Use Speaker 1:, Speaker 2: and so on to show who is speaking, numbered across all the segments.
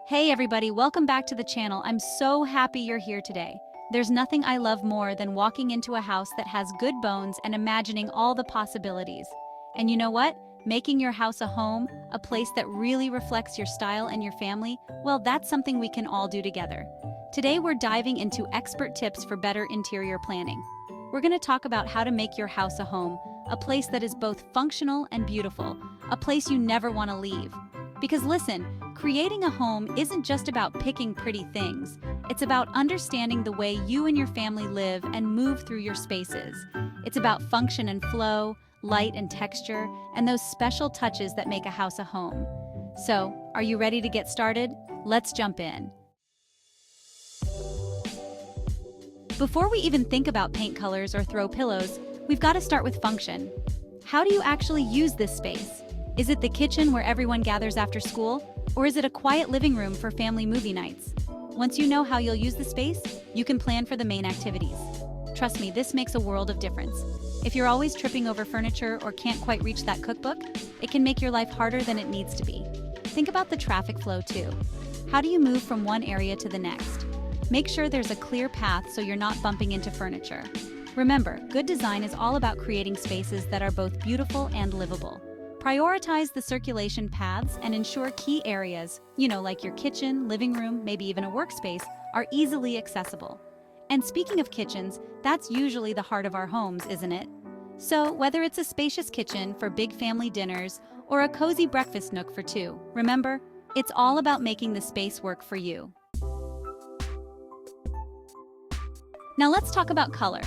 Speaker 1: Hey everybody, welcome back to the channel. I'm so happy you're here today. There's nothing I love more than walking into a house that has good bones and imagining all the possibilities. And you know what? Making your house a home, a place that really reflects your style and your family, well, that's something we can all do together. Today we're diving into expert tips for better interior planning. We're going to talk about how to make your house a home, a place that is both functional and beautiful, a place you never want to leave. Because listen, creating a home isn't just about picking pretty things. It's about understanding the way you and your family live and move through your spaces. It's about function and flow, light and texture, and those special touches that make a house a home. So, are you ready to get started? Let's jump in. Before we even think about paint colors or throw pillows, we've got to start with function. How do you actually use this space? Is it the kitchen where everyone gathers after school? Or is it a quiet living room for family movie nights? Once you know how you'll use the space, you can plan for the main activities. Trust me, this makes a world of difference. If you're always tripping over furniture or can't quite reach that cookbook, it can make your life harder than it needs to be. Think about the traffic flow too. How do you move from one area to the next? Make sure there's a clear path so you're not bumping into furniture. Remember, good design is all about creating spaces that are both beautiful and livable. Prioritize the circulation paths and ensure key areas, like your kitchen, living room, maybe even a workspace, are easily accessible. And speaking of kitchens, that's usually the heart of our homes, isn't it? So, whether it's a spacious kitchen for big family dinners or a cozy breakfast nook for two, remember, it's all about making the space work for you. Now let's talk about color.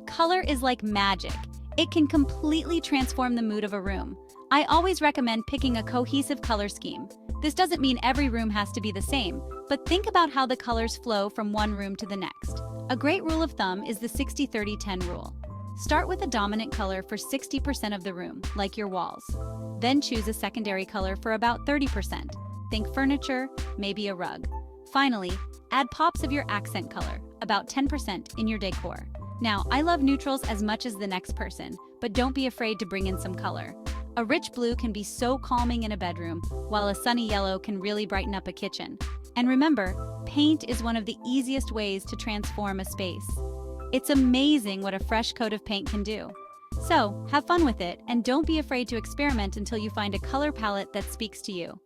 Speaker 1: Color is like magic. It can completely transform the mood of a room. I always recommend picking a cohesive color scheme. This doesn't mean every room has to be the same, but think about how the colors flow from one room to the next. A great rule of thumb is the 60-30-10 rule. Start with a dominant color for 60% of the room, like your walls. Then choose a secondary color for about 30%. Think furniture, maybe a rug. Finally, add pops of your accent color, about 10% in your decor. Now, I love neutrals as much as the next person, but don't be afraid to bring in some color. A rich blue can be so calming in a bedroom, while a sunny yellow can really brighten up a kitchen. And remember, paint is one of the easiest ways to transform a space. It's amazing what a fresh coat of paint can do. So, have fun with it, and don't be afraid to experiment until you find a color palette that speaks to you.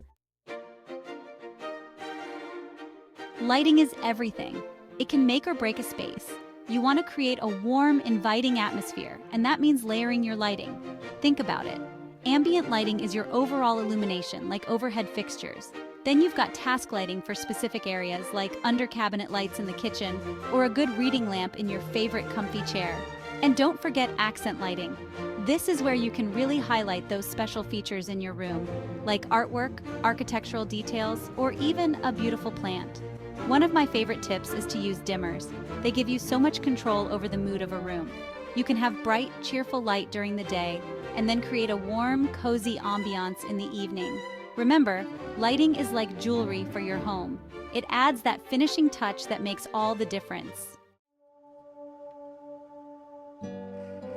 Speaker 1: Lighting is everything. It can make or break a space. You want to create a warm, inviting atmosphere, and that means layering your lighting. Think about it. Ambient lighting is your overall illumination, like overhead fixtures. Then you've got task lighting for specific areas, like under-cabinet lights in the kitchen, or a good reading lamp in your favorite comfy chair. And don't forget accent lighting. This is where you can really highlight those special features in your room, like artwork, architectural details, or even a beautiful plant. One of my favorite tips is to use dimmers. They give you so much control over the mood of a room. You can have bright, cheerful light during the day, and then create a warm, cozy ambiance in the evening. Remember, lighting is like jewelry for your home. It adds that finishing touch that makes all the difference.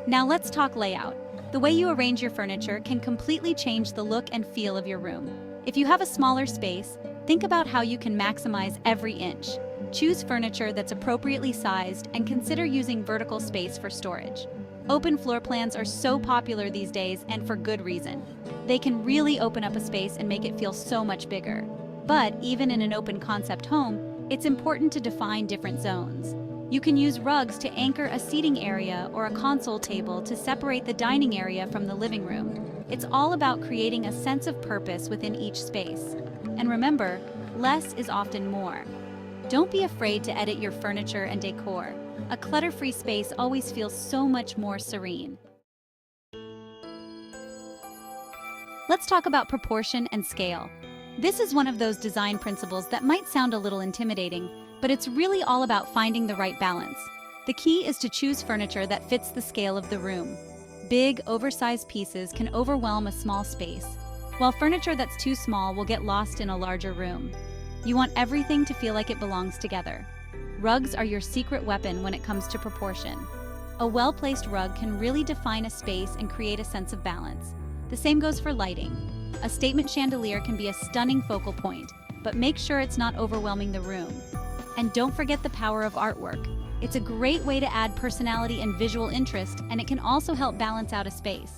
Speaker 1: Now let's talk layout. The way you arrange your furniture can completely change the look and feel of your room. If you have a smaller space, think about how you can maximize every inch. Choose furniture that's appropriately sized and consider using vertical space for storage. Open floor plans are so popular these days, and for good reason. They can really open up a space and make it feel so much bigger. But even in an open concept home, it's important to define different zones. You can use rugs to anchor a seating area or a console table to separate the dining area from the living room. It's all about creating a sense of purpose within each space. And remember, less is often more. Don't be afraid to edit your furniture and decor. A clutter-free space always feels so much more serene. Let's talk about proportion and scale. This is one of those design principles that might sound a little intimidating, but it's really all about finding the right balance. The key is to choose furniture that fits the scale of the room. Big, oversized pieces can overwhelm a small space, while furniture that's too small will get lost in a larger room. You want everything to feel like it belongs together. Rugs are your secret weapon when it comes to proportion. A well-placed rug can really define a space and create a sense of balance. The same goes for lighting. A statement chandelier can be a stunning focal point, but make sure it's not overwhelming the room. And don't forget the power of artwork. It's a great way to add personality and visual interest, and it can also help balance out a space.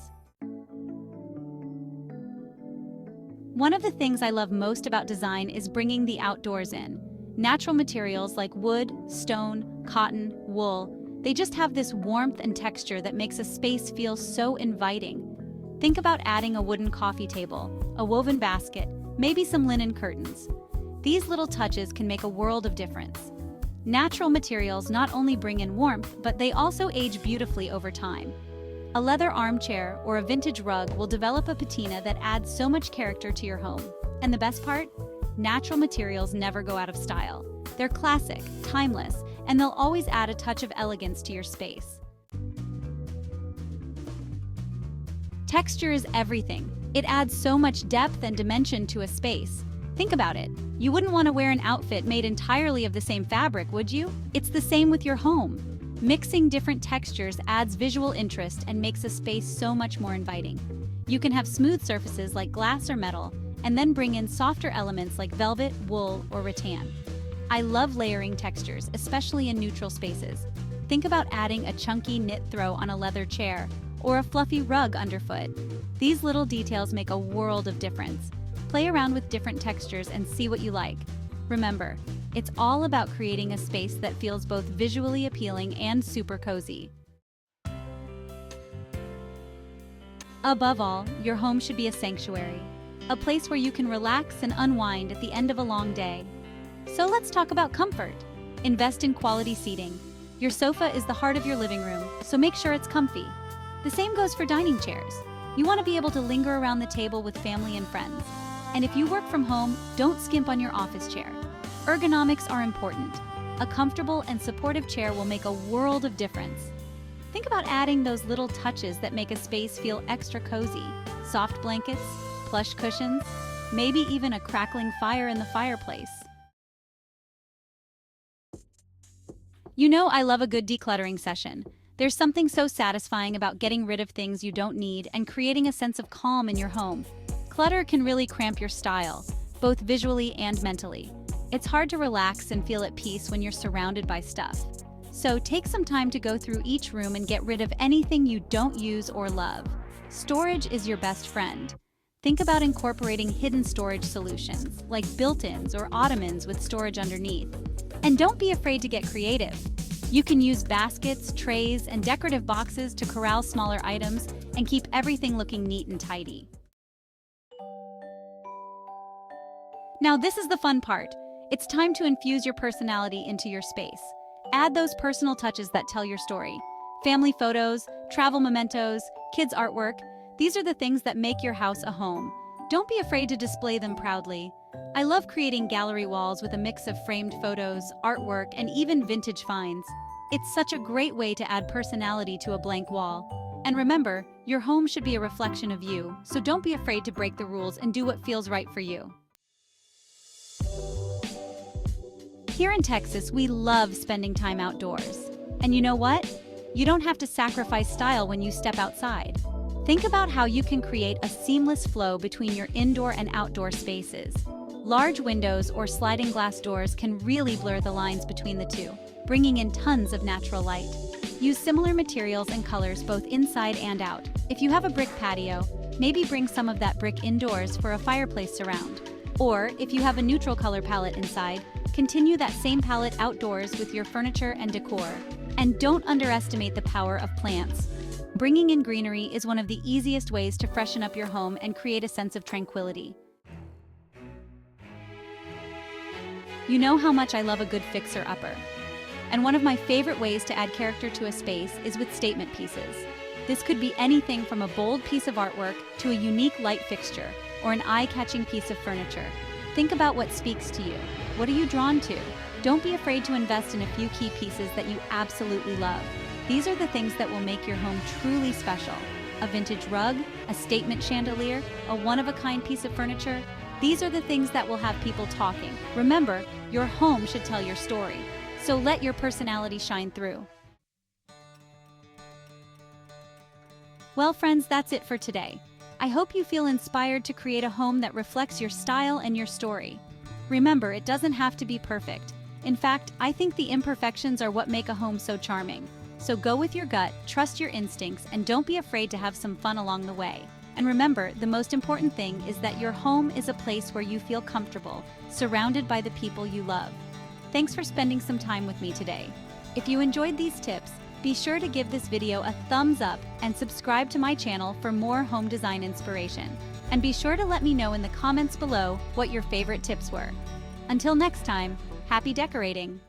Speaker 1: One of the things I love most about design is bringing the outdoors in. Natural materials like wood, stone, cotton, wool, they just have this warmth and texture that makes a space feel so inviting. Think about adding a wooden coffee table, a woven basket, maybe some linen curtains. These little touches can make a world of difference. Natural materials not only bring in warmth, but they also age beautifully over time. A leather armchair or a vintage rug will develop a patina that adds so much character to your home. And the best part? Natural materials never go out of style. They're classic, timeless, and they'll always add a touch of elegance to your space. Texture is everything. It adds so much depth and dimension to a space. Think about it. You wouldn't want to wear an outfit made entirely of the same fabric, would you? It's the same with your home. Mixing different textures adds visual interest and makes a space so much more inviting. You can have smooth surfaces like glass or metal, and then bring in softer elements like velvet, wool, or rattan. I love layering textures, especially in neutral spaces. Think about adding a chunky knit throw on a leather chair or a fluffy rug underfoot. These little details make a world of difference. Play around with different textures and see what you like. Remember, it's all about creating a space that feels both visually appealing and super cozy. Above all, your home should be a sanctuary, a place where you can relax and unwind at the end of a long day. So let's talk about comfort. Invest in quality seating. Your sofa is the heart of your living room, so make sure it's comfy. The same goes for dining chairs. You want to be able to linger around the table with family and friends. And if you work from home, don't skimp on your office chair. Ergonomics are important. A comfortable and supportive chair will make a world of difference. Think about adding those little touches that make a space feel extra cozy. Soft blankets, plush cushions, maybe even a crackling fire in the fireplace. You know I love a good decluttering session. There's something so satisfying about getting rid of things you don't need and creating a sense of calm in your home. Clutter can really cramp your style, both visually and mentally. It's hard to relax and feel at peace when you're surrounded by stuff. So take some time to go through each room and get rid of anything you don't use or love. Storage is your best friend. Think about incorporating hidden storage solutions, like built-ins or ottomans with storage underneath. And don't be afraid to get creative. You can use baskets, trays, and decorative boxes to corral smaller items and keep everything looking neat and tidy. Now this is the fun part. It's time to infuse your personality into your space. Add those personal touches that tell your story. Family photos, travel mementos, kids' artwork. These are the things that make your house a home. Don't be afraid to display them proudly. I love creating gallery walls with a mix of framed photos, artwork, and even vintage finds. It's such a great way to add personality to a blank wall. And remember, your home should be a reflection of you, so don't be afraid to break the rules and do what feels right for you. Here in Texas, we love spending time outdoors. And you know what? You don't have to sacrifice style when you step outside. Think about how you can create a seamless flow between your indoor and outdoor spaces. Large windows or sliding glass doors can really blur the lines between the two, bringing in tons of natural light. Use similar materials and colors both inside and out. If you have a brick patio, maybe bring some of that brick indoors for a fireplace surround. Or, if you have a neutral color palette inside, continue that same palette outdoors with your furniture and decor. And don't underestimate the power of plants. Bringing in greenery is one of the easiest ways to freshen up your home and create a sense of tranquility. You know how much I love a good fixer-upper. And one of my favorite ways to add character to a space is with statement pieces. This could be anything from a bold piece of artwork to a unique light fixture or an eye-catching piece of furniture. Think about what speaks to you. What are you drawn to? Don't be afraid to invest in a few key pieces that you absolutely love. These are the things that will make your home truly special. A vintage rug, a statement chandelier, a one-of-a-kind piece of furniture. These are the things that will have people talking. Remember, your home should tell your story. So let your personality shine through. Well, friends, that's it for today. I hope you feel inspired to create a home that reflects your style and your story. Remember, it doesn't have to be perfect. In fact, I think the imperfections are what make a home so charming. So go with your gut, trust your instincts, and don't be afraid to have some fun along the way. And remember, the most important thing is that your home is a place where you feel comfortable, surrounded by the people you love. Thanks for spending some time with me today. If you enjoyed these tips, be sure to give this video a thumbs up and subscribe to my channel for more home design inspiration. And be sure to let me know in the comments below what your favorite tips were. Until next time, happy decorating!